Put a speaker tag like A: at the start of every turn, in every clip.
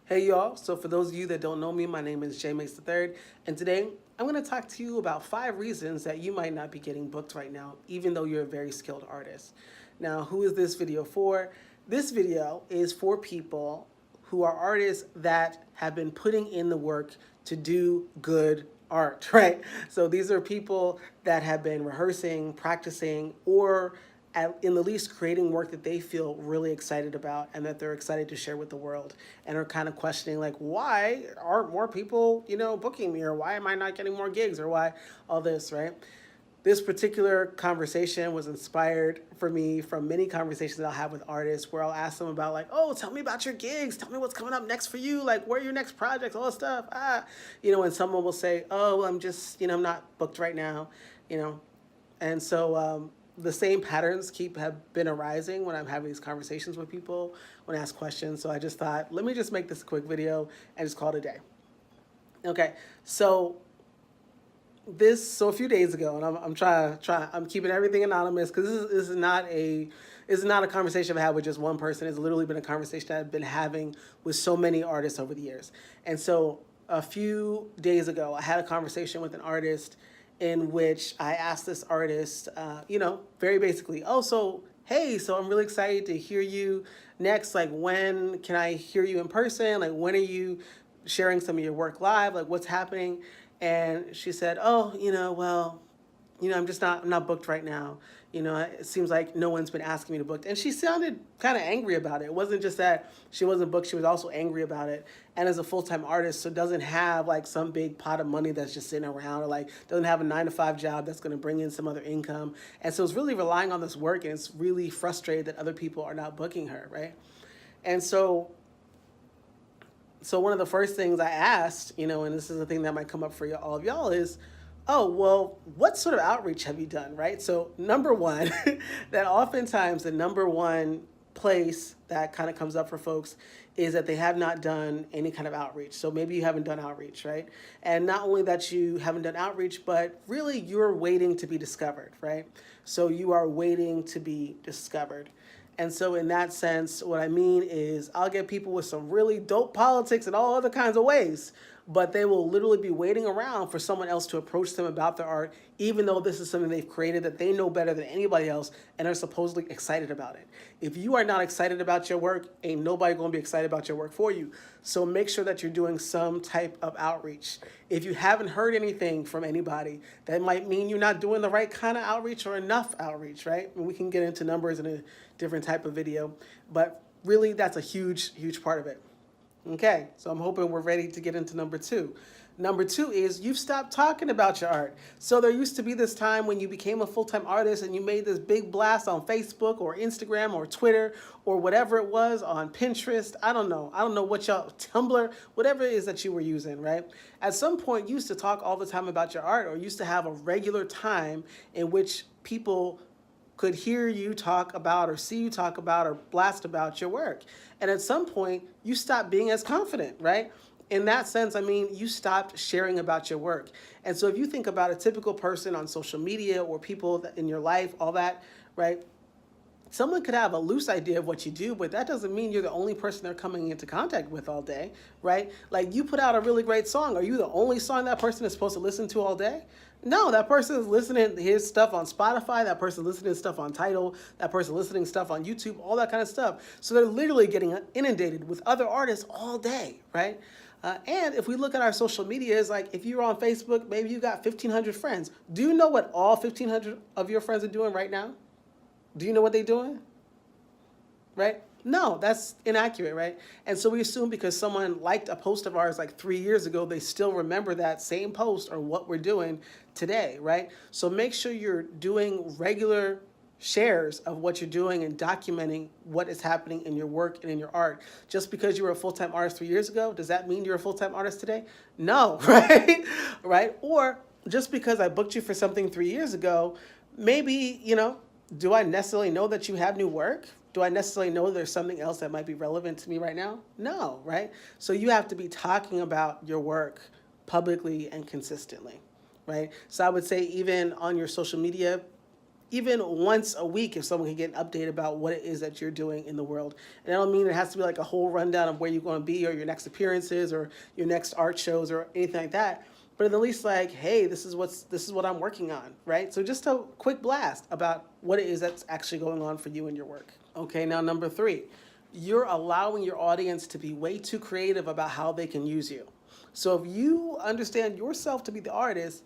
A: Hey y'all, so for those of you that don't know me, my name is Jay Mace III, and today I'm going to talk to you about 5 reasons that you might not be getting booked right now, even though you're a very skilled artist. Now, who is this video for? This video is for people who are artists that have been putting in the work to do good art, right? So these are people that have been rehearsing, practicing, or in the least creating work that they feel really excited about and that they're excited to share with the world, and are kind of questioning like, why aren't more people booking me, or why am I not getting more gigs, or why all this, right? This particular conversation was inspired for me from many conversations I'll have with artists where I'll ask them about like, oh, tell me about your gigs, tell me what's coming up next for you, like where are your next projects, all this stuff, and someone will say, oh, well, I'm just, I'm not booked right now, you know and so the same patterns have been arising when I'm having these conversations with people, when I ask questions. So I just thought, let me just make this a quick video and just call it a day. Okay, so a few days ago, and I'm keeping everything anonymous because this is not a conversation I've had with just one person. It's literally been a conversation I've been having with so many artists over the years. And so a few days ago, I had a conversation with an artist in which I asked this artist, very basically, oh, so, hey, so I'm really excited to hear you next. Like, when can I hear you in person? Like, when are you sharing some of your work live? Like, what's happening? And she said, oh, well, I'm not booked right now. It seems like no one's been asking me to book. And she sounded kind of angry about it. It wasn't just that she wasn't booked, she was also angry about it. And as a full-time artist, so doesn't have like some big pot of money that's just sitting around, or like doesn't have a 9-to-5 job that's going to bring in some other income. And so it's really relying on this work, and it's really frustrated that other people are not booking her, right? And so one of the first things I asked, and this is the thing that might come up for all of y'all, is, oh, well, what sort of outreach have you done, right? So number one, that oftentimes the number one place that kind of comes up for folks is that they have not done any kind of outreach. So maybe you haven't done outreach, right? And not only that you haven't done outreach, but really you're waiting to be discovered, right? So you are waiting to be discovered. And so in that sense, what I mean is I'll get people with some really dope politics and all other kinds of ways, but they will literally be waiting around for someone else to approach them about their art, even though this is something they've created that they know better than anybody else and are supposedly excited about it. If you are not excited about your work, ain't nobody going to be excited about your work for you. So make sure that you're doing some type of outreach. If you haven't heard anything from anybody, that might mean you're not doing the right kind of outreach or enough outreach, right? And we can get into numbers in a different type of video, but really that's a huge, huge part of it. Okay, so I'm hoping we're ready to get into number two. Number two is you've stopped talking about your art. So there used to be this time when you became a full-time artist and you made this big blast on Facebook or Instagram or Twitter or whatever it was, on Pinterest. I don't know what y'all, Tumblr, whatever it is that you were using, right? At some point you used to talk all the time about your art, or used to have a regular time in which people could hear you talk about or see you talk about or blast about your work. And at some point, you stopped being as confident, right? In that sense, I mean, you stopped sharing about your work. And so if you think about a typical person on social media or people in your life, all that, right? Someone could have a loose idea of what you do, but that doesn't mean you're the only person they're coming into contact with all day, right? Like, you put out a really great song. Are you the only song that person is supposed to listen to all day? No, that person is listening to his stuff on Spotify, that person listening to stuff on Tidal, that person listening to stuff on YouTube, all that kind of stuff. So they're literally getting inundated with other artists all day, right? And if we look at our social media, it's like if you're on Facebook, maybe you got 1,500 friends. Do you know what all 1,500 of your friends are doing right now? Do you know what they're doing? Right? No, that's inaccurate, right? And so we assume because someone liked a post of ours like 3 years ago, they still remember that same post or what we're doing today, right? So make sure you're doing regular shares of what you're doing and documenting what is happening in your work and in your art. Just because you were a full-time artist 3 years ago, does that mean you're a full-time artist today? No, right? Right? Or just because I booked you for something 3 years ago, maybe, do I necessarily know that you have new work? Do I necessarily know there's something else that might be relevant to me right now? No, right? So you have to be talking about your work publicly and consistently, right? So I would say even on your social media, even once a week if someone can get an update about what it is that you're doing in the world. And I don't mean it has to be like a whole rundown of where you're going to be or your next appearances or your next art shows or anything like that. But at least like, hey, this is what I'm working on, right? So just a quick blast about what it is that's actually going on for you in your work. Okay, now number 3, you're allowing your audience to be way too creative about how they can use you. So if you understand yourself to be the artist,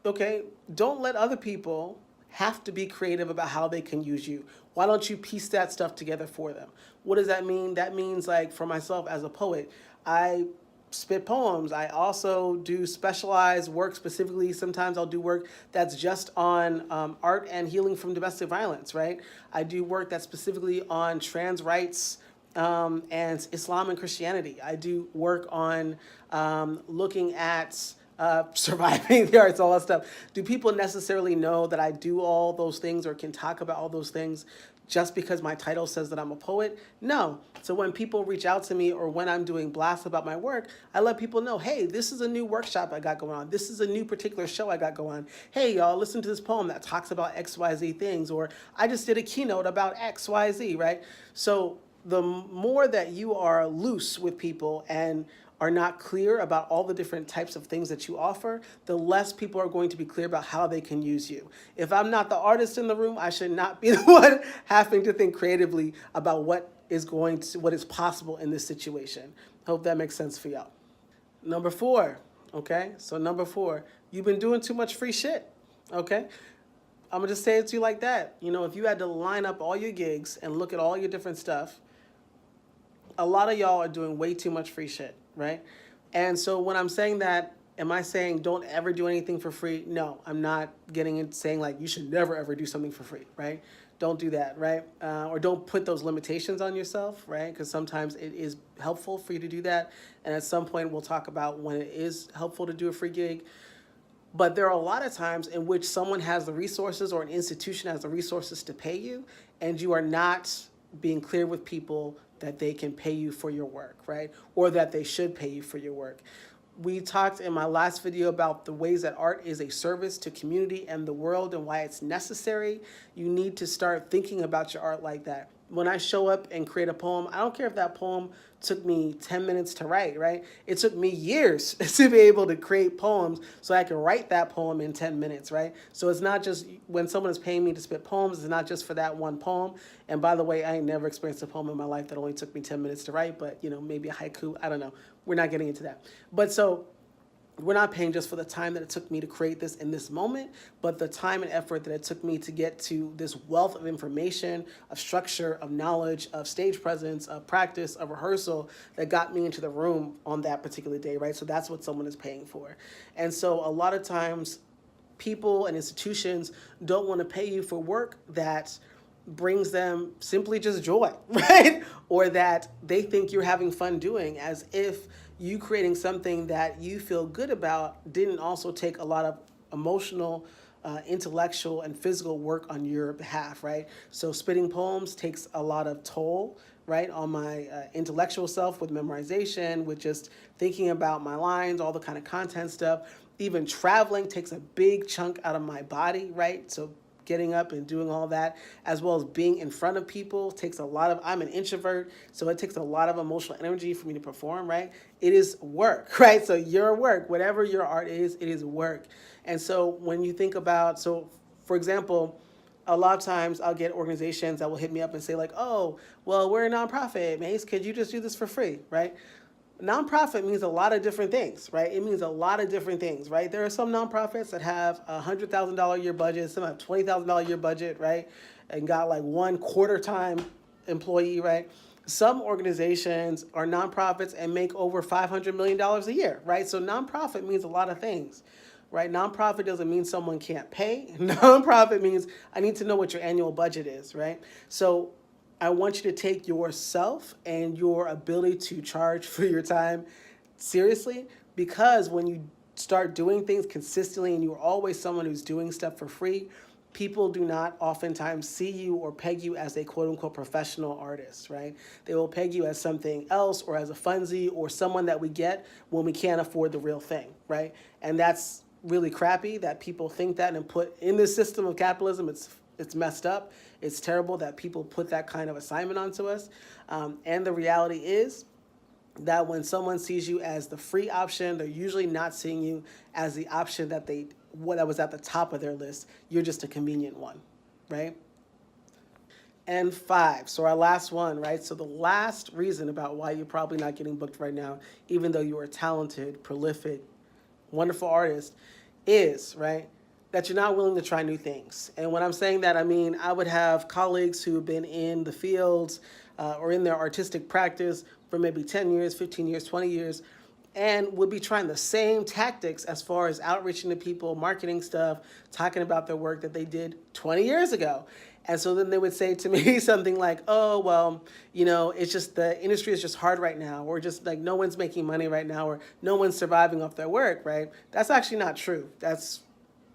A: okay, don't let other people have to be creative about how they can use you. Why don't you piece that stuff together for them? What does that mean? That means, like, for myself as a poet, I spit poems. I also do specialized work. Specifically, sometimes I'll do work that's just on art and healing from domestic violence, right? I do work that's specifically on trans rights, and Islam and Christianity. I do work on looking at surviving the arts, all that stuff. Do people necessarily know that I do all those things or can talk about all those things just because my title says that I'm a poet? No. So when people reach out to me or when I'm doing blasts about my work, I let people know, hey, this is a new workshop I got going on. This is a new particular show I got going on. Hey, y'all, listen to this poem that talks about XYZ things, or I just did a keynote about XYZ, right? So the more that you are loose with people and are not clear about all the different types of things that you offer, the less people are going to be clear about how they can use you. If I'm not the artist in the room, I should not be the one having to think creatively about what is possible in this situation. Hope that makes sense for y'all. Number 4, okay? So number 4, you've been doing too much free shit, okay? I'm gonna just say it to you like that. You know, if you had to line up all your gigs and look at all your different stuff, a lot of y'all are doing way too much free shit, right? And so when I'm saying that, am I saying don't ever do anything for free? No, I'm not getting into saying like you should never ever do something for free, right? Don't do that, right? Or don't put those limitations on yourself, right? Because sometimes it is helpful for you to do that. And at some point we'll talk about when it is helpful to do a free gig. But there are a lot of times in which someone has the resources or an institution has the resources to pay you, and you are not being clear with people that they can pay you for your work, right? Or that they should pay you for your work. We talked in my last video about the ways that art is a service to community and the world and why it's necessary. You need to start thinking about your art like that. When I show up and create a poem, I don't care if that poem took me 10 minutes to write, right? It took me years to be able to create poems so I can write that poem in 10 minutes, right? So it's not just when someone is paying me to spit poems, it's not just for that one poem. And by the way, I ain't never experienced a poem in my life that only took me 10 minutes to write, but you know, maybe a haiku, I don't know. We're not getting into that. But so we're not paying just for the time that it took me to create this in this moment, but the time and effort that it took me to get to this wealth of information, of structure, of knowledge, of stage presence, of practice, of rehearsal that got me into the room on that particular day, right? So that's what someone is paying for. And so a lot of times people and institutions don't want to pay you for work that brings them simply just joy, right? Or that they think you're having fun doing, as if you creating something that you feel good about didn't also take a lot of emotional, intellectual, and physical work on your behalf, right? So spitting poems takes a lot of toll, right, on my intellectual self with memorization, with just thinking about my lines, all the kind of content stuff. Even traveling takes a big chunk out of my body, right? So getting up and doing all that, as well as being in front of people, takes a lot of, I'm an introvert, so it takes a lot of emotional energy for me to perform, right? It is work, right? So your work, whatever your art is, it is work. And so when you think about, so for example, a lot of times I'll get organizations that will hit me up and say like, oh, well, we're a nonprofit, Mace, could you just do this for free, right? Nonprofit means a lot of different things, right? It means a lot of different things, right? There are some nonprofits that have a $100,000 a year budget, some have $20,000 a year budget, right? And got like 1/4 time employee, right? Some organizations are nonprofits and make over $500 million a year, right? So nonprofit means a lot of things, right? Nonprofit doesn't mean someone can't pay. Nonprofit means I need to know what your annual budget is, right? So I want you to take yourself and your ability to charge for your time seriously, because when you start doing things consistently and you're always someone who's doing stuff for free, people do not oftentimes see you or peg you as a quote unquote professional artist, right? They will peg you as something else or as a funzie or someone that we get when we can't afford the real thing, right? And that's really crappy that people think that and put in this system of capitalism. It's messed up. It's terrible that people put that kind of assignment onto us. And the reality is that when someone sees you as the free option, they're usually not seeing you as the option that was at the top of their list. You're just a convenient one, right? And 5, so our last one, right? So the last reason about why you're probably not getting booked right now, even though you are a talented, prolific, wonderful artist, is, right, that you're not willing to try new things. And when I'm saying that, I mean, I would have colleagues who have been in the fields or in their artistic practice for maybe 10 years, 15 years, 20 years, and would be trying the same tactics as far as outreaching to people, marketing stuff, talking about their work that they did 20 years ago. And so then they would say to me something like, oh, well, you know, it's just the industry is just hard right now, or just like no one's making money right now, or no one's surviving off their work, right? That's actually not true. That's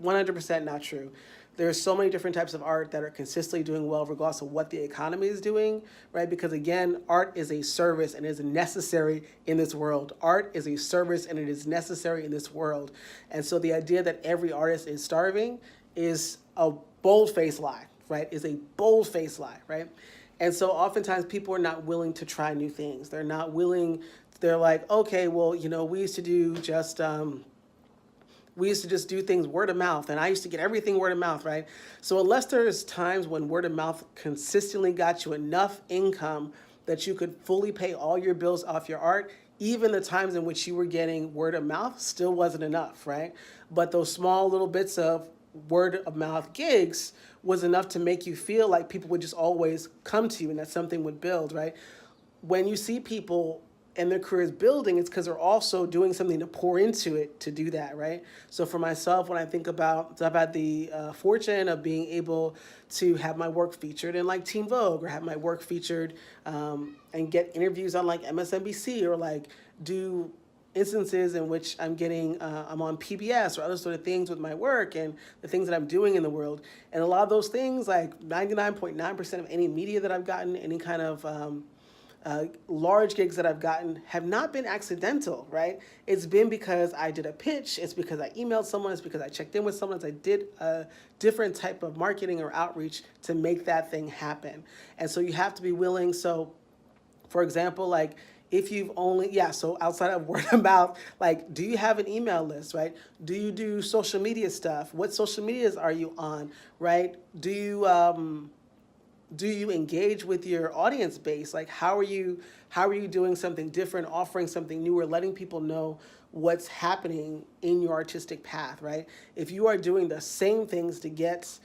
A: 100% not true. There's so many different types of art that are consistently doing well regardless of what the economy is doing, right? Because again, art is a service and is necessary in this world. Art is a service and it is necessary in this world. And so the idea that every artist is starving is a bold-faced lie, right? Is a bold-faced lie, right? And so oftentimes people are not willing to try new things. They're not willing, they're like, okay, well, you know, we used to just do things word of mouth, and I used to get everything word of mouth, right? So unless there's times when word of mouth consistently got you enough income that you could fully pay all your bills off your art, even the times in which you were getting word of mouth still wasn't enough, right? But those small little bits of word of mouth gigs was enough to make you feel like people would just always come to you and that something would build, right? When you see people and their careers building, it's because they're also doing something to pour into it to do that, right? So for myself, when I think about, so I've had the fortune of being able to have my work featured in like Teen Vogue, or have my work featured and get interviews on like MSNBC, or like do instances in which I'm on PBS or other sort of things with my work and the things that I'm doing in the world. And a lot of those things, like 99.9% of any media that I've gotten, any kind of large gigs that I've gotten have not been accidental, right? It's been because I did a pitch, it's because I emailed someone, it's because I checked in with someone, I did a different type of marketing or outreach to make that thing happen. And so you have to be willing. So for example, like if you've only, so outside of word of mouth, like, do you have an email list, right? Do you do social media stuff? What social medias are you on, right? Do you engage with your audience base? Like, how are you doing something different, offering something new, or letting people know what's happening in your artistic path, right? If you are doing the same things to get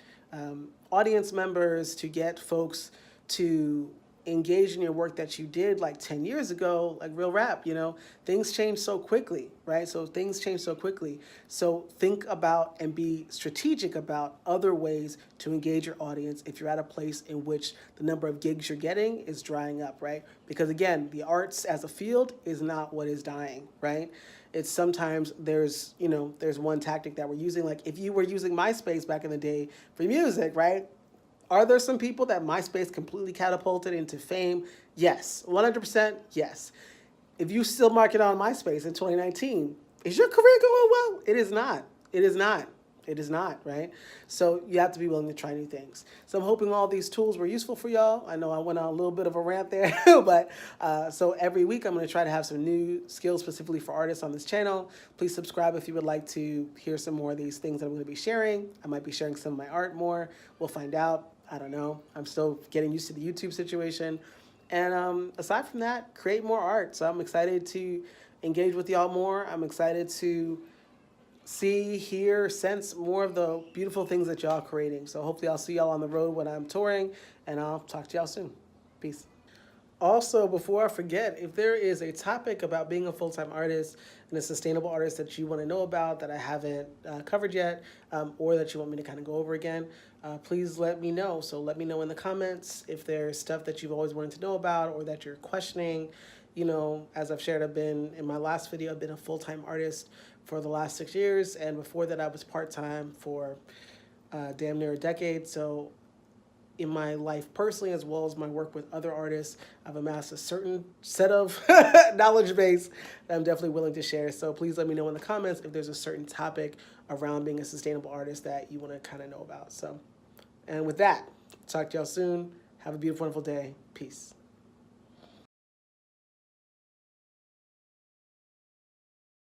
A: audience members, to get folks to engage in your work that you did like 10 years ago, like real rap, you know, things change so quickly, right? So things change so quickly. So think about and be strategic about other ways to engage your audience if you're at a place in which the number of gigs you're getting is drying up, right? Because again, the arts as a field is not what is dying, right? It's sometimes there's one tactic that we're using. Like if you were using MySpace back in the day for music, right? Are there some people that MySpace completely catapulted into fame? Yes. 100%, yes. If you still market on MySpace in 2019, is your career going well? It is not. It is not. It is not, right? So you have to be willing to try new things. So I'm hoping all these tools were useful for y'all. I know I went on a little bit of a rant there, but so every week I'm going to try to have some new skills specifically for artists on this channel. Please subscribe if you would like to hear some more of these things that I'm going to be sharing. I might be sharing some of my art more. We'll find out. I don't know. I'm still getting used to the YouTube situation. And aside from that, create more art. So I'm excited to engage with y'all more. I'm excited to see, hear, sense more of the beautiful things that y'all are creating. So hopefully I'll see y'all on the road when I'm touring, and I'll talk to y'all soon. Peace. Also, before I forget, if there is a topic about being a full-time artist and a sustainable artist that you want to know about that I haven't covered yet, or that you want me to kind of go over again, please let me know. So let me know in the comments if there's stuff that you've always wanted to know about or that you're questioning. You know, as I've shared, in my last video, I've been a full-time artist for the last 6 years, and before that I was part-time for damn near a decade. So in my life personally, as well as my work with other artists, I've amassed a certain set of knowledge base that I'm definitely willing to share. So please let me know in the comments if there's a certain topic around being a sustainable artist that you want to kind of know about. So, and with that, talk to y'all soon. Have a beautiful, wonderful day. Peace.